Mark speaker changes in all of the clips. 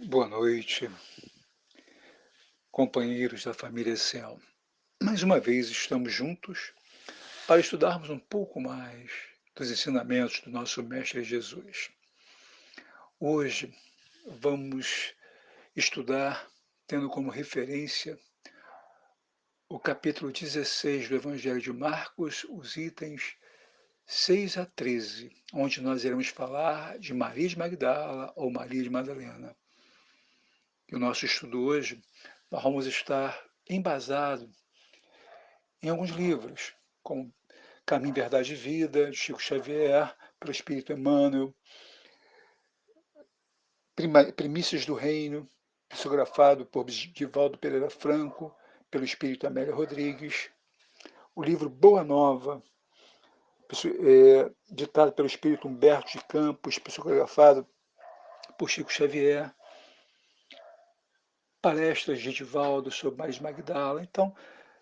Speaker 1: Boa noite, companheiros da família Cell. Mais uma vez estamos juntos para estudarmos um pouco mais dos ensinamentos do nosso Mestre Jesus. Hoje vamos estudar, tendo como referência o capítulo 16 do Evangelho de Marcos, os itens 6 a 13, onde nós iremos falar de Maria de Magdala ou Maria de Madalena. E o nosso estudo hoje, nós vamos estar embasado em alguns livros, como Caminho, Verdade e Vida, de Chico Xavier, pelo Espírito Emmanuel, Primícias do Reino, psicografado por Divaldo Pereira Franco, pelo Espírito Amélia Rodrigues, o livro Boa Nova, ditado pelo Espírito Humberto de Campos, psicografado por Chico Xavier, palestras de Divaldo sobre Maria de Magdala. Então,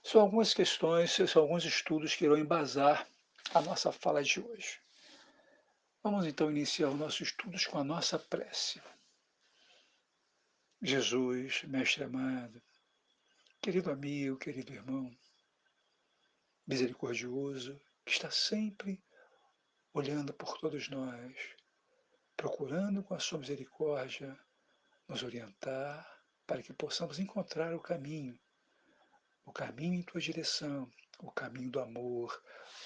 Speaker 1: são algumas questões, são alguns estudos que irão embasar a nossa fala de hoje. Vamos então iniciar os nossos estudos com a nossa prece. Jesus, Mestre amado, querido amigo, querido irmão, misericordioso, que está sempre olhando por todos nós, procurando com a sua misericórdia nos orientar para que possamos encontrar o caminho em tua direção, o caminho do amor,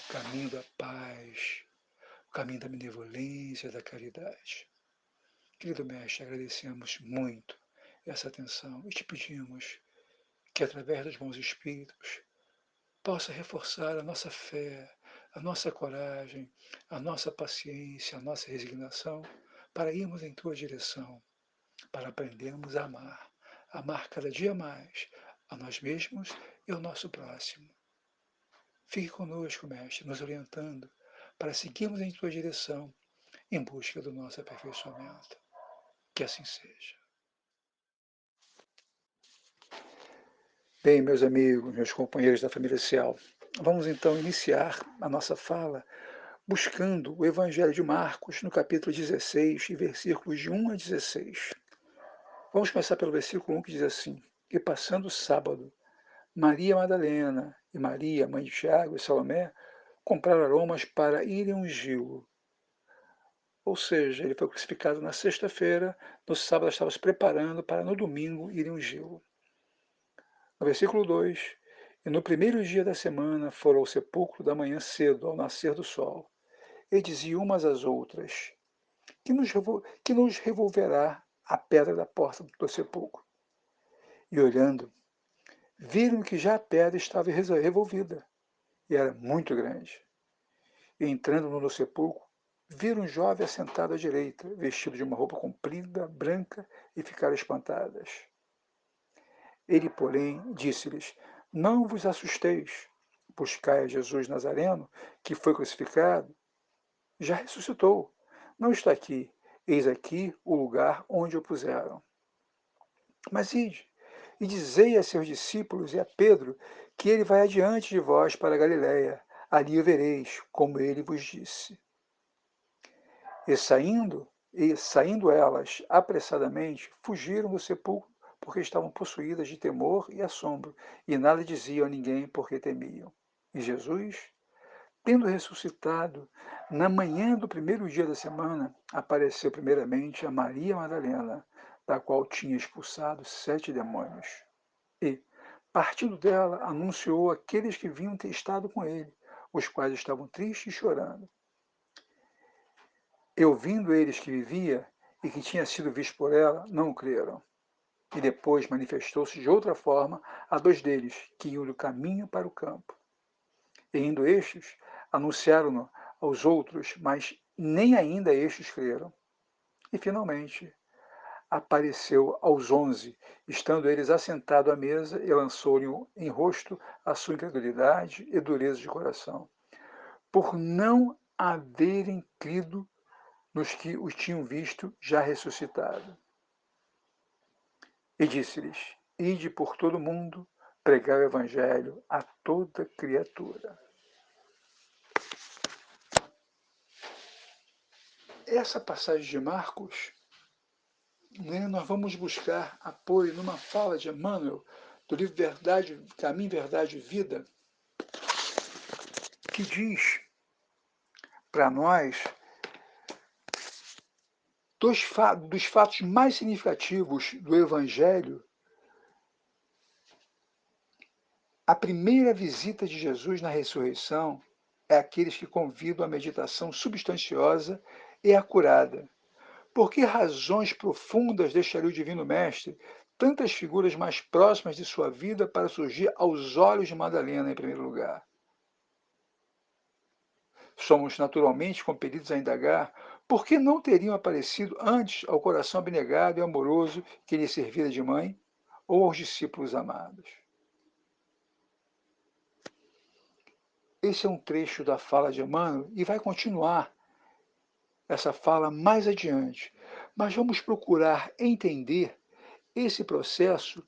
Speaker 1: o caminho da paz, o caminho da benevolência, da caridade. Querido Mestre, agradecemos muito essa atenção e te pedimos que, através dos bons espíritos, possa reforçar a nossa fé, a nossa coragem, a nossa paciência, a nossa resignação, para irmos em tua direção, para aprendermos a amar cada dia mais a nós mesmos e ao nosso próximo. Fique conosco, Mestre, nos orientando para seguirmos em tua direção, em busca do nosso aperfeiçoamento. Que assim seja. Bem, meus amigos, meus companheiros da família Cial, vamos então iniciar a nossa fala buscando o Evangelho de Marcos, no capítulo 16, e versículos de 1 a 16. Vamos começar pelo versículo 1, que diz assim: E passando o sábado, Maria Madalena e Maria, mãe de Tiago e Salomé, compraram aromas para irem ungí-lo. Ou seja, ele foi crucificado na sexta-feira, no sábado estava se preparando para no domingo irem ungí-lo. No versículo 2, e no primeiro dia da semana foram ao sepulcro da manhã cedo, ao nascer do sol, e diziam umas às outras: que nos revolverá a pedra da porta do sepulcro? E olhando, viram que já a pedra estava revolvida, e era muito grande. E entrando no sepulcro, viram um jovem assentado à direita, vestido de uma roupa comprida, branca, e ficaram espantadas. Ele, porém, disse-lhes: Não vos assusteis, buscai a Jesus Nazareno, que foi crucificado, já ressuscitou. Não está aqui, eis aqui o lugar onde o puseram. Mas ide, e dizei a seus discípulos e a Pedro que ele vai adiante de vós para a Galiléia, ali o vereis, como ele vos disse. E saindo elas apressadamente, fugiram do sepulcro, porque estavam possuídas de temor e assombro, e nada diziam a ninguém porque temiam. E Jesus, tendo ressuscitado, na manhã do primeiro dia da semana, apareceu primeiramente a Maria Madalena, da qual tinha expulsado 7 demônios. E, partindo dela, anunciou àqueles que vinham ter estado com ele, os quais estavam tristes e chorando. E ouvindo eles que vivia e que tinha sido visto por ela, não o creram. E depois manifestou-se de outra forma a 2 deles, que iam do caminho para o campo. E indo estes, anunciaram-no aos outros, mas nem ainda estes creram. E finalmente apareceu aos 11, estando eles assentados à mesa, e lançou-lhe em rosto a sua incredulidade e dureza de coração, por não haverem crido nos que os tinham visto já ressuscitado. E disse-lhes: Ide por todo o mundo, pregai o evangelho a toda criatura. Essa passagem de Marcos né, nós vamos buscar apoio numa fala de Emmanuel, do livro Verdade, Caminho, Verdade e Vida, que diz para nós dos fatos mais significativos do Evangelho, a primeira visita de Jesus na ressurreição é aqueles que convidam à meditação substanciosa e acurada. Por que razões profundas deixaria o Divino Mestre tantas figuras mais próximas de sua vida para surgir aos olhos de Madalena, em primeiro lugar? Somos naturalmente compelidos a indagar por que não teriam aparecido antes ao coração abnegado e amoroso que lhe servira de mãe ou aos discípulos amados. Esse é um trecho da fala de Emmanuel e vai continuar essa fala mais adiante. Mas vamos procurar entender esse processo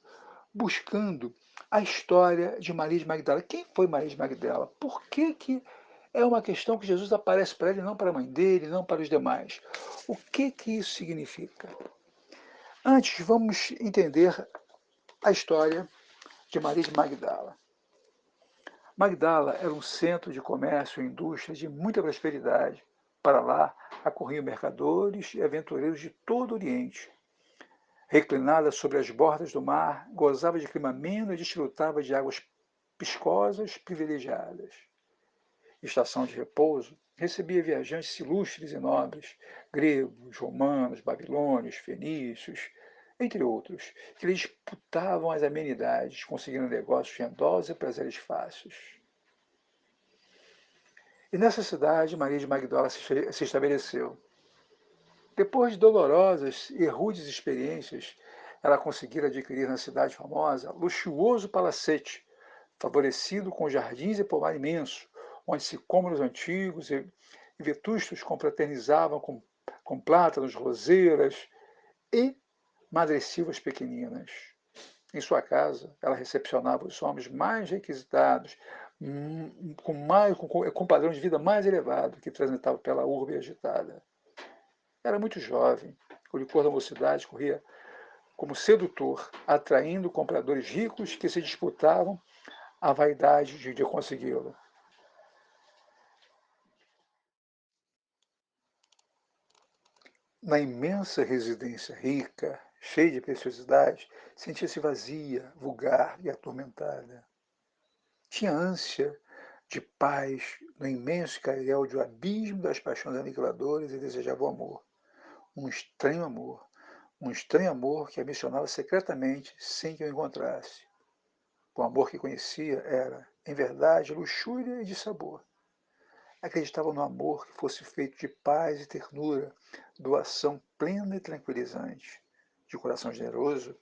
Speaker 1: buscando a história de Maria de Magdala. Quem foi Maria de Magdala? Por que, que é uma questão que Jesus aparece para ele, não para a mãe dele, não para os demais? O que isso significa? Antes, vamos entender a história de Maria de Magdala. Magdala era um centro de comércio e indústria de muita prosperidade. Para lá acorriam mercadores e aventureiros de todo o Oriente. Reclinada sobre as bordas do mar, gozava de clima ameno e desfrutava de águas piscosas privilegiadas. Estação de repouso, recebia viajantes ilustres e nobres, gregos, romanos, babilônios, fenícios, entre outros, que lhe disputavam as amenidades, conseguindo negócios rendosos e prazeres fáceis. E nessa cidade, Maria de Magdala se estabeleceu. Depois de dolorosas e rudes experiências, ela conseguira adquirir na cidade famosa luxuoso palacete, favorecido com jardins e pomar imenso, onde sicômoros antigos e vetustos confraternizavam com plátanos, roseiras e madressilvas pequeninas. Em sua casa, ela recepcionava os homens mais requisitados, com padrão de vida mais elevado, que transitavam pela urbe agitada. Era muito jovem, o licor da mocidade corria como sedutor, atraindo compradores ricos que se disputavam a vaidade de consegui-lo. Na imensa residência rica, cheia de preciosidades, sentia-se vazia, vulgar e atormentada. Tinha ânsia de paz no imenso calhau de abismo das paixões aniquiladoras e desejava o amor. Um estranho amor que a missionava secretamente sem que o encontrasse. O amor que conhecia era, em verdade, luxúria e de sabor. Acreditava no amor que fosse feito de paz e ternura, doação plena e tranquilizante. De coração generoso,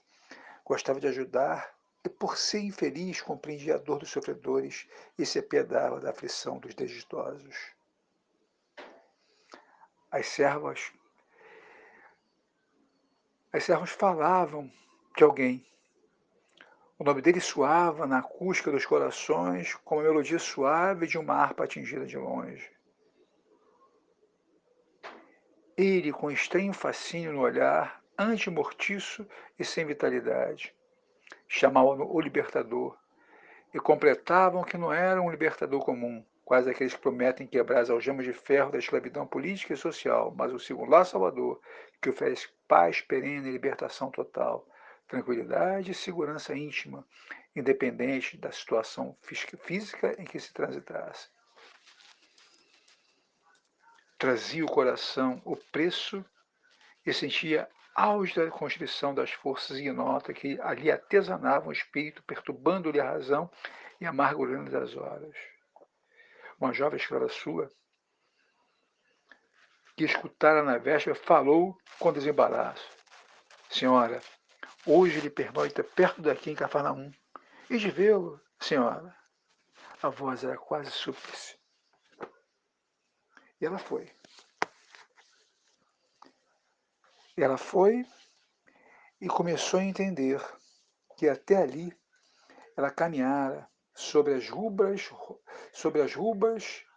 Speaker 1: gostava de ajudar e, por ser infeliz, compreendia a dor dos sofredores e se apiedava da aflição dos desditosos. As servas, as servas falavam de alguém. O nome dele soava na acústica dos corações como a melodia suave de uma harpa atingida de longe. Ele, com estranho fascínio no olhar, antimortiço e sem vitalidade, chamavam-no o libertador, e completavam que não era um libertador comum, quase aqueles que prometem quebrar as algemas de ferro da escravidão política e social, mas o singular Salvador, que oferece paz perene e libertação total, tranquilidade e segurança íntima, independente da situação física em que se transitasse. Trazia o coração o preço e sentia auge da constrição das forças ignotas que ali atesanavam o espírito, perturbando-lhe a razão e amargurando-lhe as horas. Uma jovem escrava sua, que escutara na véspera, falou com desembaraço: Senhora, hoje ele pernoita perto daqui em Cafarnaum. E de vê-lo, senhora. A voz era quase súplice. E ela foi. E ela foi e começou a entender que até ali ela caminhara sobre as rubras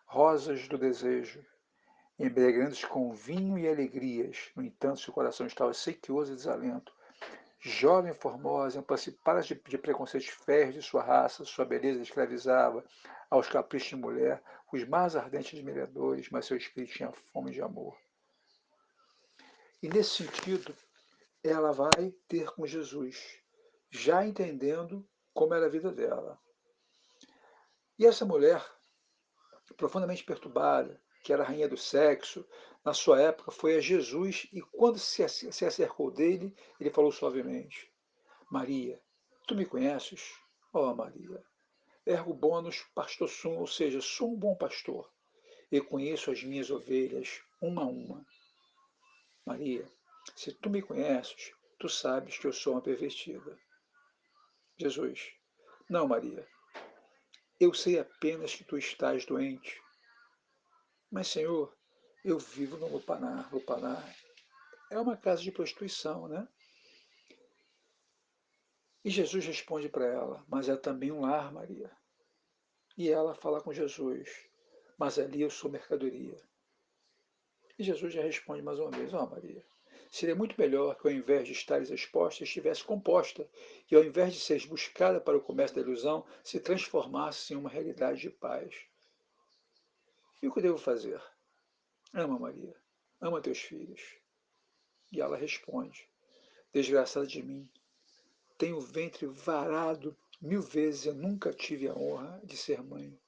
Speaker 1: rosas do desejo, embriagando-se com vinho e alegrias. No entanto, seu coração estava sequioso e desalento. Jovem formosa, emancipada de preconceitos férreos de sua raça, sua beleza escravizava aos caprichos de mulher os mais ardentes admiradores, mas seu espírito tinha fome de amor. E nesse sentido, ela vai ter com Jesus, já entendendo como era a vida dela. E essa mulher, profundamente perturbada, que era a rainha do sexo, na sua época foi a Jesus e quando se acercou dele, ele falou suavemente: Maria, tu me conheces? Ó oh, Maria, ergo bonus pastor sum, ou seja, sou um bom pastor e conheço as minhas ovelhas uma a uma. Maria, se tu me conheces, tu sabes que eu sou uma pervertida. Jesus, não, Maria, eu sei apenas que tu estás doente. Mas, Senhor, eu vivo no Lupanar. Lupanar é uma casa de prostituição, né? E Jesus responde para ela, mas é também um lar, Maria. E ela fala com Jesus, mas ali eu sou mercadoria. E Jesus já responde mais uma vez, ó Maria, seria muito melhor que ao invés de estares exposta, estivesse composta, e ao invés de seres buscada para o comércio da ilusão, se transformasse em uma realidade de paz. E o que eu devo fazer? Ama, Maria, ama teus filhos. E ela responde, desgraçada de mim, tenho o ventre varado 1000 vezes, eu nunca tive a honra de ser mãe.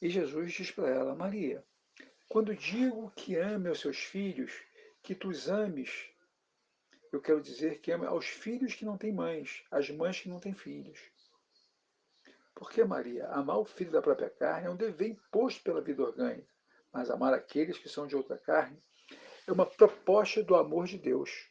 Speaker 1: E Jesus diz para ela, Maria, quando digo que ame aos seus filhos, que tu os ames, eu quero dizer que ame aos filhos que não têm mães, às mães que não têm filhos. Porque, Maria, amar o filho da própria carne é um dever imposto pela vida orgânica, mas amar aqueles que são de outra carne é uma proposta do amor de Deus.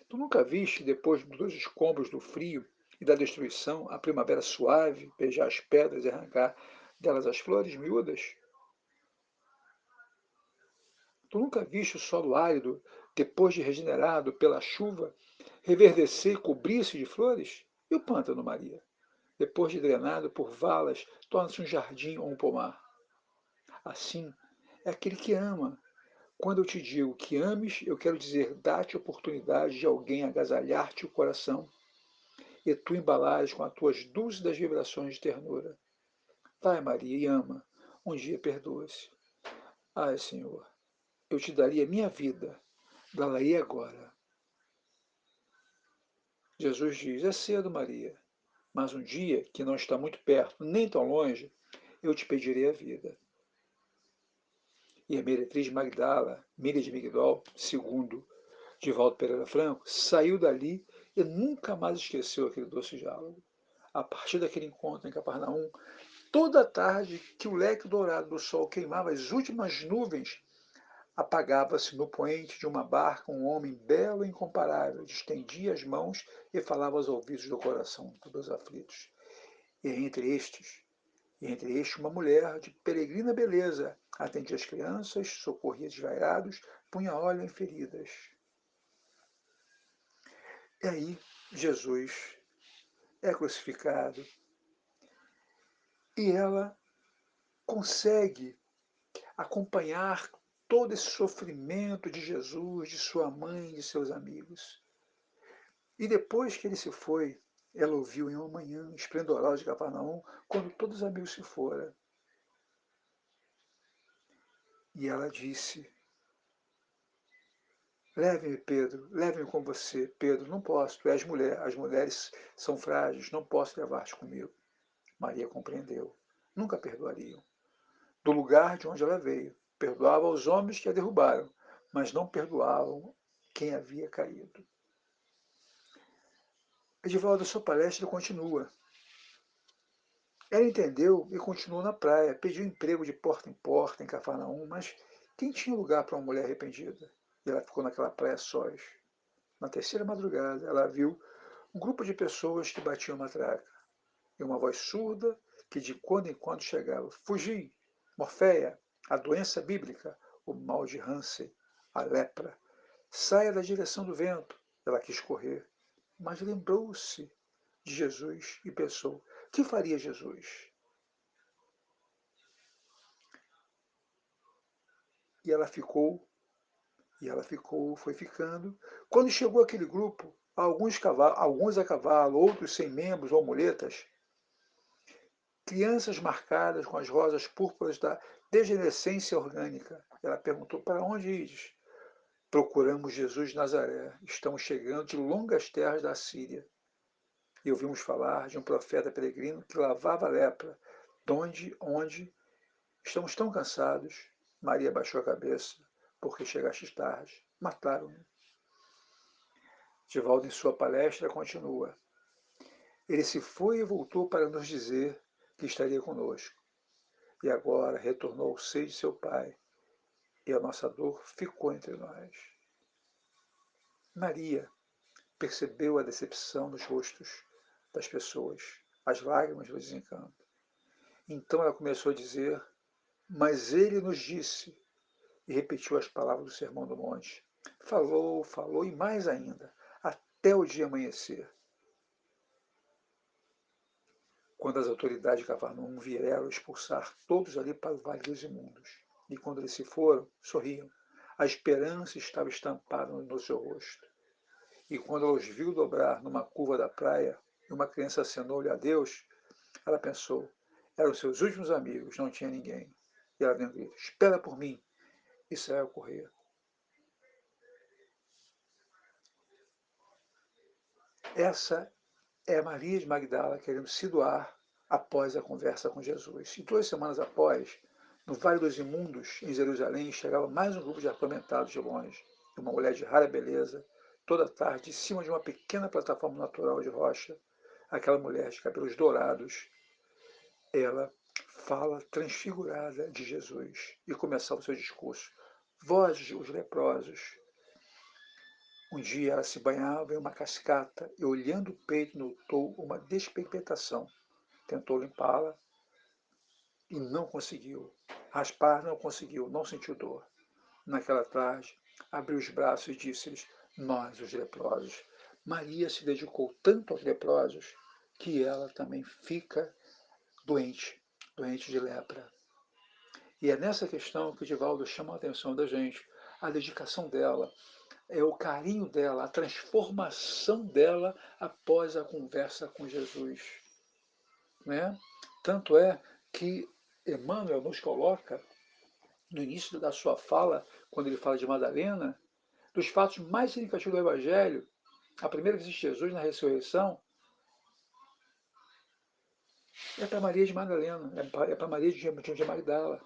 Speaker 1: Tu nunca viste, depois dos escombros do frio e da destruição, a primavera suave beijar as pedras e arrancar delas as flores miúdas? Tu nunca viste o solo árido, depois de regenerado pela chuva, reverdecer e cobrir-se de flores? E o pântano, Maria? Depois de drenado por valas, torna-se um jardim ou um pomar. Assim, é aquele que ama. Quando eu te digo que ames, eu quero dizer dá-te oportunidade de alguém agasalhar-te o coração e tu embalares com as tuas dúlcidas vibrações de ternura. Vai, Maria, e ama. Um dia perdoa-se. Ai, Senhor, eu te daria minha vida, dá-la-ei agora. Jesus diz, é cedo, Maria, mas um dia, que não está muito perto, nem tão longe, eu te pedirei a vida. E a meretriz Magdala, Miriam de Migdol, segundo Divaldo Pereira Franco, saiu dali e nunca mais esqueceu aquele doce diálogo. A partir daquele encontro em Cafarnaum, toda a tarde que o leque dourado do sol queimava as últimas nuvens, apagava-se no poente de uma barca um homem belo e incomparável, estendia as mãos e falava aos ouvidos do coração dos aflitos. E entre estes uma mulher de peregrina beleza, atendia as crianças, socorria desvairados, punha óleo em feridas. E aí Jesus é crucificado e ela consegue acompanhar todo esse sofrimento de Jesus, de sua mãe, de seus amigos. E depois que ele se foi, ela ouviu em uma manhã esplendorosa de Cafarnaum, quando todos os amigos se foram. E ela disse, leve-me, Pedro, leve-me com você. Pedro, não posso, tu és mulher, as mulheres são frágeis, não posso levar-te comigo. Maria compreendeu, nunca perdoariam. Do lugar de onde ela veio, perdoava os homens que a derrubaram, mas não perdoavam quem havia caído. Edivaldo, sua palestra continua. Ela entendeu e continuou na praia, pediu emprego de porta em Cafarnaum, mas quem tinha lugar para uma mulher arrependida? E ela ficou naquela praia sós. Na terceira madrugada, ela viu um grupo de pessoas que batiam matraca, e uma voz surda que de quando em quando chegava. Fugi! Morféia, a doença bíblica, o mal de Hansen, a lepra. Saia da direção do vento. Ela quis correr, mas lembrou-se de Jesus e pensou: o que faria Jesus? E ela ficou, foi ficando. Quando chegou aquele grupo, alguns a cavalo, outros sem membros ou muletas, crianças marcadas com as rosas púrpuras da degenerescência orgânica. Ela perguntou: para onde ides? Procuramos Jesus de Nazaré. Estamos chegando de longas terras da Síria. E ouvimos falar de um profeta peregrino que lavava a lepra. Onde estamos tão cansados. Maria baixou a cabeça, porque chegastes tarde. Mataram-me. Divaldo, em sua palestra, continua: ele se foi e voltou para nos dizer que estaria conosco. E agora retornou ao seio de seu pai, e a nossa dor ficou entre nós. Maria percebeu a decepção nos rostos das pessoas, as lágrimas do desencanto. Então ela começou a dizer: mas ele nos disse, e repetiu as palavras do Sermão do Monte. Falou, falou, e mais ainda, até o dia amanhecer. Quando as autoridades de Cafarnaum vieram expulsar todos ali para o Vale dos Imundos. E quando eles se foram, sorriam. A esperança estava estampada no seu rosto. E quando ela os viu dobrar numa curva da praia, e uma criança acenou-lhe a Deus, ela pensou: eram seus últimos amigos, não tinha ninguém. E ela deu um grito: espera por mim! E saiu a correr. Essa é Maria de Magdala querendo se doar após a conversa com Jesus. E 2 semanas após, no Vale dos Imundos, em Jerusalém, chegava mais um grupo de atormentados de longe. Uma mulher de rara beleza, toda tarde, em cima de uma pequena plataforma natural de rocha. Aquela mulher de cabelos dourados, ela fala transfigurada de Jesus e começava o seu discurso. Vós, os leprosos. Um dia ela se banhava em uma cascata e, olhando o peito, notou uma despigmentação. Tentou limpá-la e não conseguiu. Raspar não conseguiu, não sentiu dor. Naquela tarde, abriu os braços e disse-lhes: nós, os leprosos. Maria se dedicou tanto aos leprosos que ela também fica doente, doente de lepra. E é nessa questão que o Divaldo chama a atenção da gente, a dedicação dela, é o carinho dela, a transformação dela após a conversa com Jesus. Né? Tanto é que Emmanuel nos coloca, no início da sua fala, quando ele fala de Madalena, dos fatos mais significativos do Evangelho, a primeira vez de Jesus na ressurreição, é para Maria de Madalena, é para Maria de Magdala.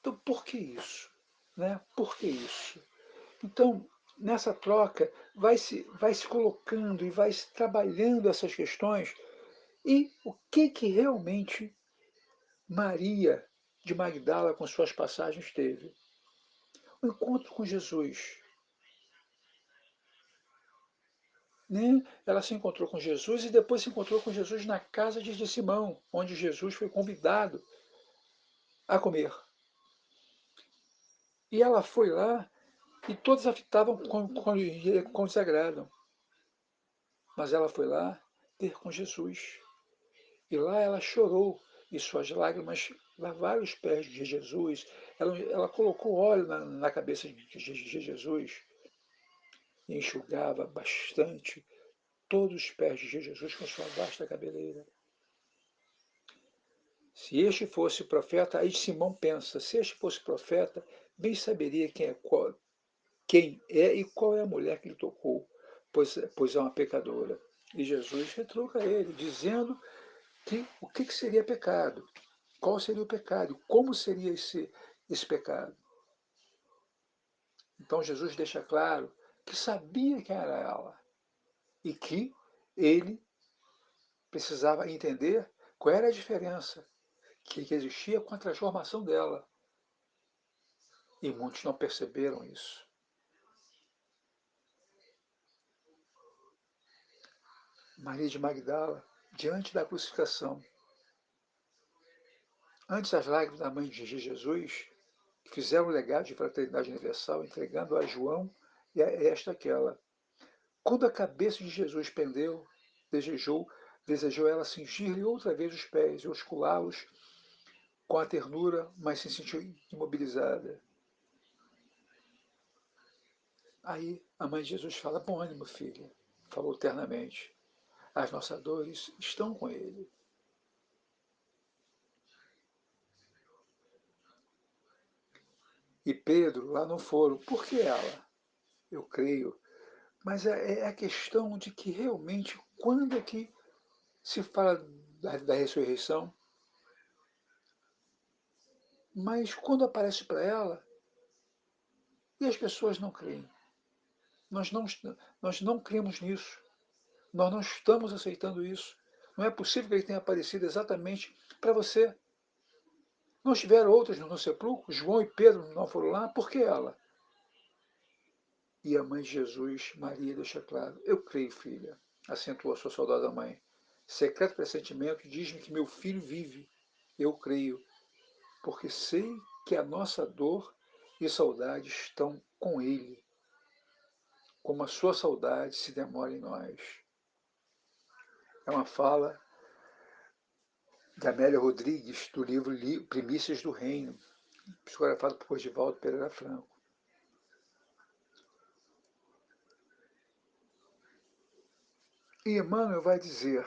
Speaker 1: Então, por que isso? Né? Por que isso? Então, nessa troca, vai se colocando e vai se trabalhando essas questões. E o que realmente Maria de Magdala, com suas passagens, teve? O encontro com Jesus. Né? Ela se encontrou com Jesus e depois se encontrou com Jesus na casa de Simão, onde Jesus foi convidado a comer. E ela foi lá e todos a fitavam com desagrado. Mas ela foi lá ter com Jesus. E lá ela chorou, e suas lágrimas lavaram os pés de Jesus. Ela colocou óleo na cabeça de Jesus e enxugava bastante todos os pés de Jesus com sua vasta cabeleira. Se este fosse profeta, aí Simão pensa, se este fosse profeta, bem saberia quem é e qual é a mulher que lhe tocou, pois é uma pecadora. E Jesus retruca ele, dizendo que o que seria pecado, qual seria o pecado, como seria esse pecado. Então Jesus deixa claro que sabia quem era ela e que ele precisava entender qual era a diferença que existia com a transformação dela. E muitos não perceberam isso. Maria de Magdala, diante da crucificação, antes das lágrimas da mãe de Jesus, fizeram o legado de fraternidade universal, entregando a João e a esta aquela. Quando a cabeça de Jesus pendeu, desejou ela cingir-lhe outra vez os pés e osculá-los com a ternura, mas se sentiu imobilizada. Aí a mãe de Jesus fala: bom ânimo, filha, falou ternamente, as nossas dores estão com ele. E Pedro lá no foro, por que ela? Eu creio. Mas é a questão de que realmente, quando é que se fala da ressurreição, mas quando aparece para ela, e as pessoas não creem. Nós não, nós não cremos nisso. Nós não estamos aceitando isso. Não é possível que ele tenha aparecido exatamente para você. Não estiveram outras no sepulcro? João e Pedro não foram lá? Por que ela? E a mãe de Jesus, Maria, deixa claro: eu creio, filha, acentuou a sua saudosa mãe. Secreto pressentimento diz-me que meu filho vive. Eu creio, porque sei que a nossa dor e saudade estão com ele, como a sua saudade se demora em nós. É uma fala de Amélia Rodrigues, do livro Primícias do Reino, psicografado por Rosivaldo Pereira Franco. E Emmanuel vai dizer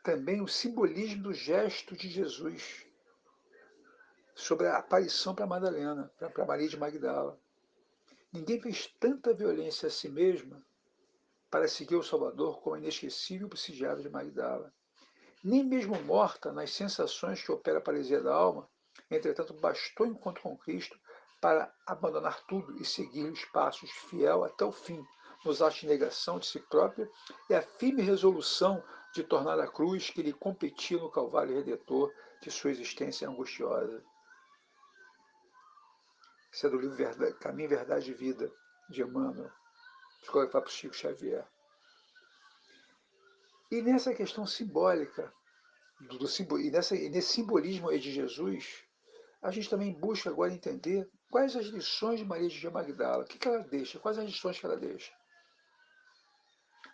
Speaker 1: também o simbolismo do gesto de Jesus sobre a aparição para Madalena, para Maria de Magdala. Ninguém fez tanta violência a si mesma para seguir o Salvador como a inesquecível obsidiada de Magdala. Nem mesmo morta nas sensações que opera a paralisia da alma, entretanto bastou o encontro com Cristo para abandonar tudo e seguir os passos fiel até o fim, nos atos de negação de si própria e a firme resolução de tornar a cruz que lhe competia no calvário redentor de sua existência angustiosa. Isso é do livro Caminho, Verdade e Vida, de Emmanuel, psicografado por Chico Xavier. E nessa questão simbólica, nesse simbolismo de Jesus, a gente também busca agora entender quais as lições de Maria de Magdala, o que ela deixa, quais as lições que ela deixa.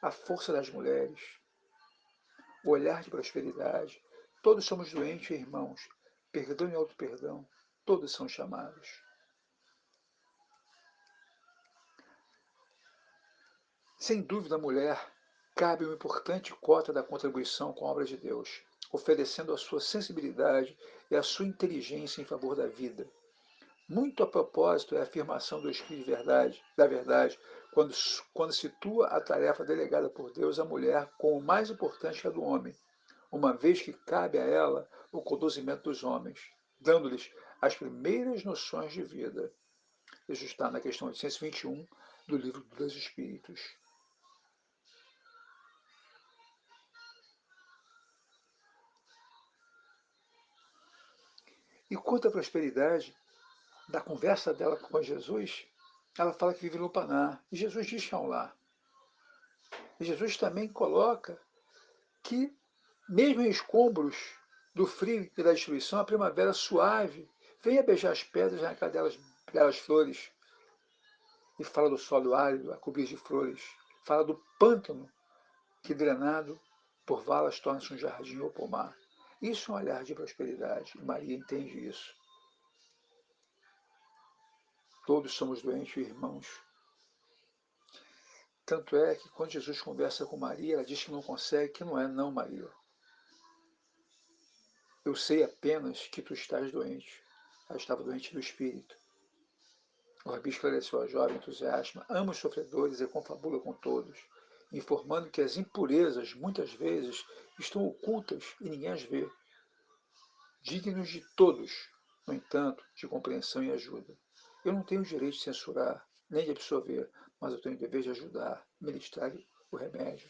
Speaker 1: A força das mulheres, o olhar de prosperidade, todos somos doentes, irmãos, perdão e auto-perdão, todos são chamados. Sem dúvida, a mulher cabe uma importante cota da contribuição com a obra de Deus, oferecendo a sua sensibilidade e a sua inteligência em favor da vida. Muito a propósito é a afirmação do Espírito de verdade, da verdade, quando situa a tarefa delegada por Deus à mulher como mais importante que a do homem, uma vez que cabe a ela o conduzimento dos homens, dando-lhes as primeiras noções de vida. Isso está na questão 821 do Livro dos Espíritos. E quanto à prosperidade, da conversa dela com Jesus, ela fala que vive no Paná. E Jesus diz que é um lar. E Jesus também coloca que, mesmo em escombros do frio e da destruição, a primavera suave vem a beijar as pedras na arrancar delas flores. E fala do solo árido a cobrir de flores. Fala do pântano que, drenado por valas, torna-se um jardim ou pomar. Isso é um olhar de prosperidade. E Maria entende isso. Todos somos doentes, irmãos. Tanto é que quando Jesus conversa com Maria, ela diz que não consegue, que não é não, Maria. Eu sei apenas que tu estás doente. Ela estava doente do espírito. O Rabi esclareceu a jovem entusiasta: ama os sofredores e confabula com todos, informando que as impurezas, muitas vezes, estão ocultas e ninguém as vê. Dignos de todos, no entanto, de compreensão e ajuda. Eu não tenho o direito de censurar, nem de absolver, mas eu tenho o dever de ajudar, ministrar o remédio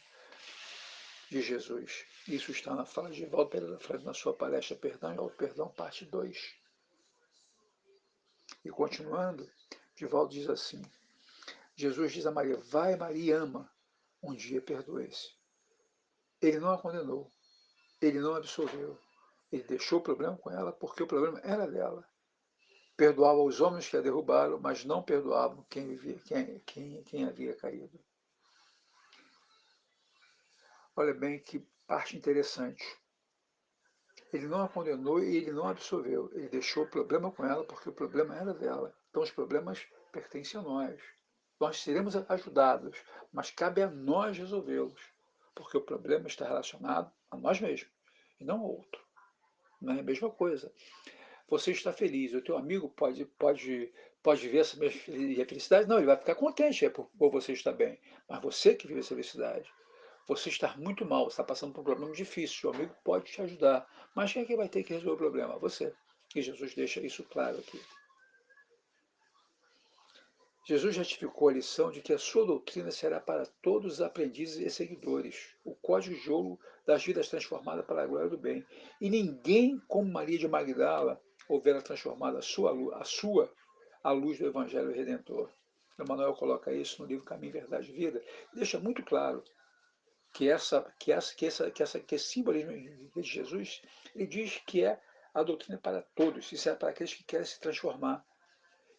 Speaker 1: de Jesus. Isso está na fala de Valdo Pereira Franco na sua palestra Perdão e Auto-Perdão, parte 2. E continuando, Divaldo diz assim: Jesus diz a Maria: vai, Maria, ama. Um dia perdoe-se. Ele não a condenou, ele não a absolveu. Ele deixou o problema com ela porque o problema era dela. Perdoava os homens que a derrubaram, mas não perdoavam quem havia caído. Olha bem que parte interessante. Ele não a condenou e ele não a absolveu. Ele deixou o problema com ela, porque o problema era dela. Então os problemas pertencem a nós. Nós seremos ajudados, mas cabe a nós resolvê-los, porque o problema está relacionado a nós mesmos e não ao outro. Não é a mesma coisa. Você está feliz, o teu amigo pode ver essa mesma felicidade? Não, ele vai ficar contente por você estar bem, mas você que vive essa felicidade. Você está muito mal, você está passando por um problema difícil, seu amigo pode te ajudar, mas quem é que vai ter que resolver o problema? Você. E Jesus deixa isso claro aqui. Jesus ratificou a lição de que a sua doutrina será para todos os aprendizes e seguidores, o código de ouro das vidas transformadas para a glória do bem. E ninguém, como Maria de Magdala, houvera transformado a luz do Evangelho Redentor. Emmanuel coloca isso no livro Caminho, Verdade e Vida, deixa muito claro que esse simbolismo de Jesus, ele diz que é a doutrina para todos, isso é para aqueles que querem se transformar.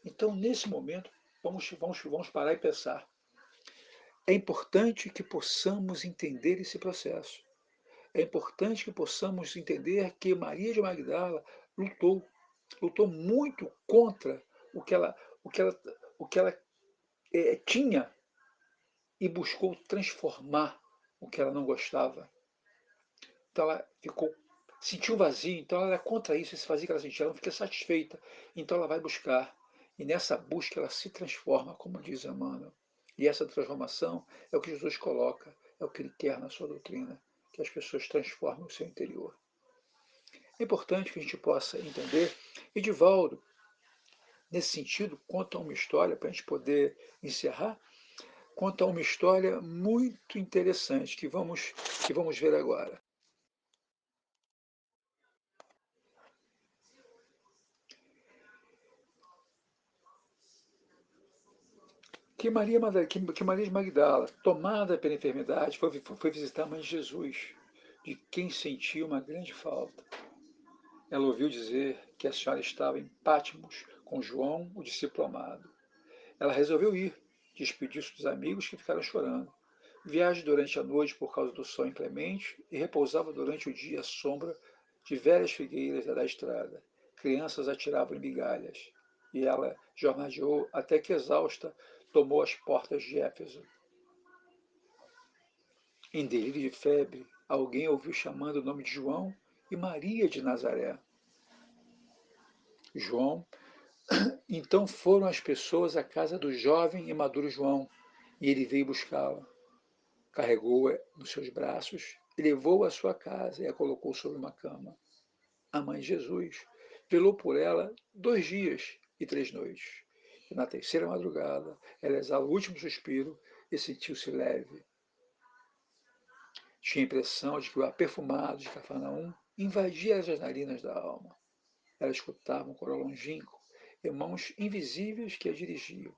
Speaker 1: Então, nesse momento, vamos parar e pensar. É importante que possamos entender esse processo. É importante que possamos entender que Maria de Magdala lutou muito contra o que ela, o que ela, o que ela tinha e buscou transformar o que ela não gostava. Então ela sentiu um vazio, então ela era contra isso, esse vazio que ela sentia, ela não fica satisfeita. Então ela vai buscar. E nessa busca ela se transforma, como diz Emmanuel. E essa transformação é o que Jesus coloca, é o que ele quer na sua doutrina, que as pessoas transformem o seu interior. É importante que a gente possa entender. E Divaldo, nesse sentido, conta uma história, para a gente poder encerrar, conta uma história muito interessante que vamos ver agora. Que Maria de Magdala, tomada pela enfermidade, foi visitar a mãe de Jesus, de quem sentia uma grande falta. Ela ouviu dizer que a senhora estava em Patmos com João, o discípulo amado. Ela resolveu ir, despediu-se dos amigos que ficaram chorando. Viaja durante a noite por causa do sol inclemente e repousava durante o dia à sombra de velhas figueiras da estrada. Crianças atiravam em migalhas. E ela jornadeou até que, exausta, tomou as portas de Éfeso. Em delírio de febre, alguém ouviu chamando o nome de João e Maria de Nazaré. João. Então foram as pessoas à casa do jovem e maduro João, e ele veio buscá-la. Carregou-a nos seus braços e levou-a à sua casa e a colocou sobre uma cama. A mãe de Jesus velou por ela 2 dias e 3 noites. E na terceira madrugada, ela exala o último suspiro e sentiu-se leve. Tinha a impressão de que o ar perfumado de Cafarnaum invadia as narinas da alma. Ela escutava um coral longínquo e mãos invisíveis que a dirigiam.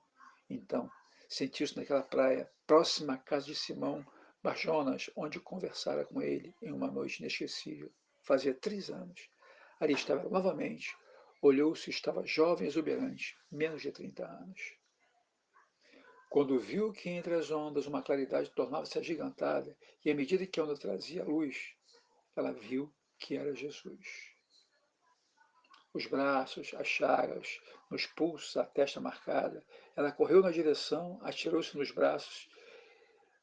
Speaker 1: Então, sentiu-se naquela praia, próxima à casa de Simão Barjonas, onde conversara com ele em uma noite inesquecível. Fazia 3 anos. Ali estava novamente. Olhou-se e estava jovem e exuberante, menos de 30 anos. Quando viu que entre as ondas uma claridade tornava-se agigantada, e à medida que a onda trazia luz, ela viu que era Jesus. Os braços, as chagas, nos pulsos, a testa marcada, ela correu na direção, atirou-se nos braços.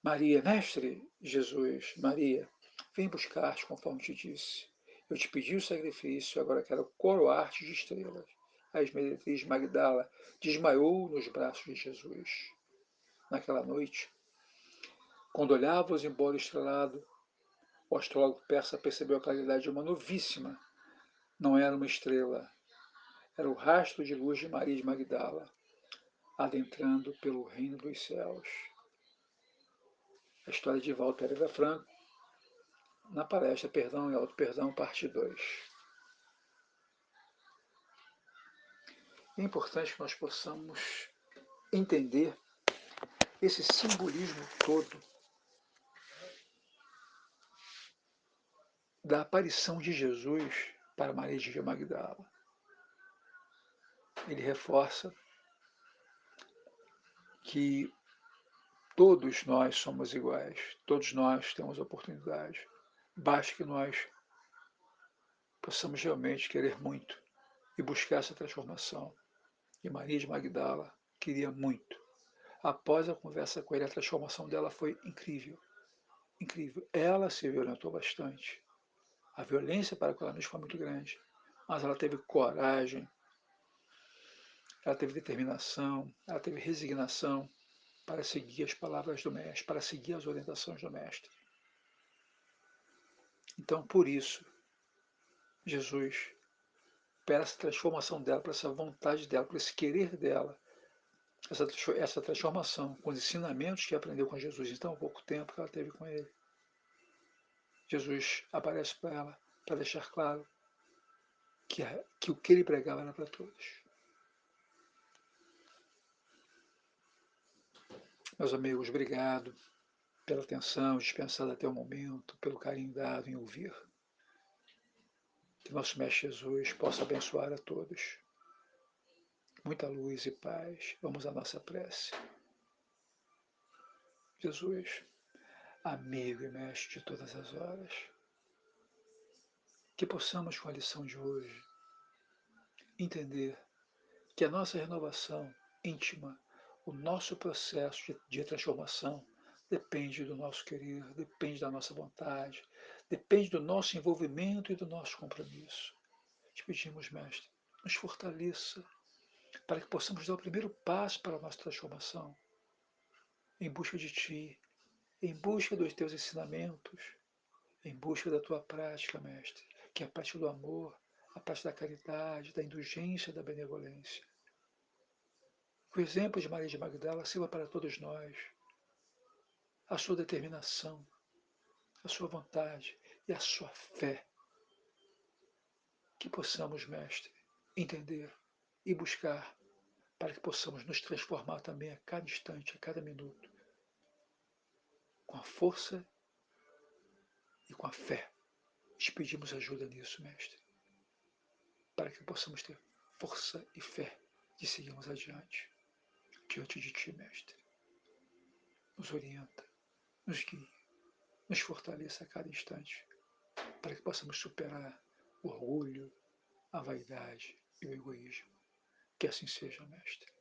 Speaker 1: Maria, mestre, Jesus, Maria, vem buscar-te conforme te disse. Eu te pedi o sacrifício, agora quero coroar-te de estrelas. A esmeretriz Magdala desmaiou nos braços de Jesus. Naquela noite, quando olhava os embora estrelado, o astrólogo persa percebeu a claridade de uma novíssima. Não era uma estrela, era o rastro de luz de Maria de Magdala, adentrando pelo reino dos céus. A história de Walter Pereira Franco, na palestra Perdão e Auto-Perdão, parte 2. É importante que nós possamos entender esse simbolismo todo da aparição de Jesus para Maria de Magdala. Ele reforça que todos nós somos iguais, todos nós temos oportunidade. Basta que nós possamos realmente querer muito e buscar essa transformação. E Maria de Magdala queria muito. Após a conversa com ele, a transformação dela foi incrível, incrível. Ela se violentou bastante. A violência para com ela mesma foi muito grande, mas ela teve coragem, ela teve determinação, ela teve resignação para seguir as palavras do Mestre, para seguir as orientações do Mestre. Então, por isso, Jesus, por essa transformação dela, por essa vontade dela, por esse querer dela, essa transformação, com os ensinamentos que aprendeu com Jesus em tão pouco tempo que ela teve com ele, Jesus aparece para ela para deixar claro que o que ele pregava era para todos. Meus amigos, obrigado pela atenção dispensada até o momento, pelo carinho dado em ouvir. Que nosso Mestre Jesus possa abençoar a todos. Muita luz e paz. Vamos à nossa prece. Jesus, amigo e Mestre de todas as horas, que possamos, com a lição de hoje, entender que a nossa renovação íntima, o nosso processo de transformação, depende do nosso querer, depende da nossa vontade, depende do nosso envolvimento e do nosso compromisso. Te pedimos, Mestre, nos fortaleça para que possamos dar o primeiro passo para a nossa transformação, em busca de Ti, em busca dos Teus ensinamentos, em busca da Tua prática, Mestre, que é a prática do amor, a prática da caridade, da indulgência, da benevolência. Que o exemplo de Maria de Magdala sirva para todos nós, a sua determinação, a sua vontade e a sua fé. Que possamos, Mestre, entender e buscar para que possamos nos transformar também a cada instante, a cada minuto, com a força e com a fé. Te pedimos ajuda nisso, Mestre, para que possamos ter força e fé de seguirmos adiante, diante de Ti, Mestre. Nos orienta, nos guie, nos fortaleça a cada instante, para que possamos superar o orgulho, a vaidade e o egoísmo. Que assim seja, Mestre.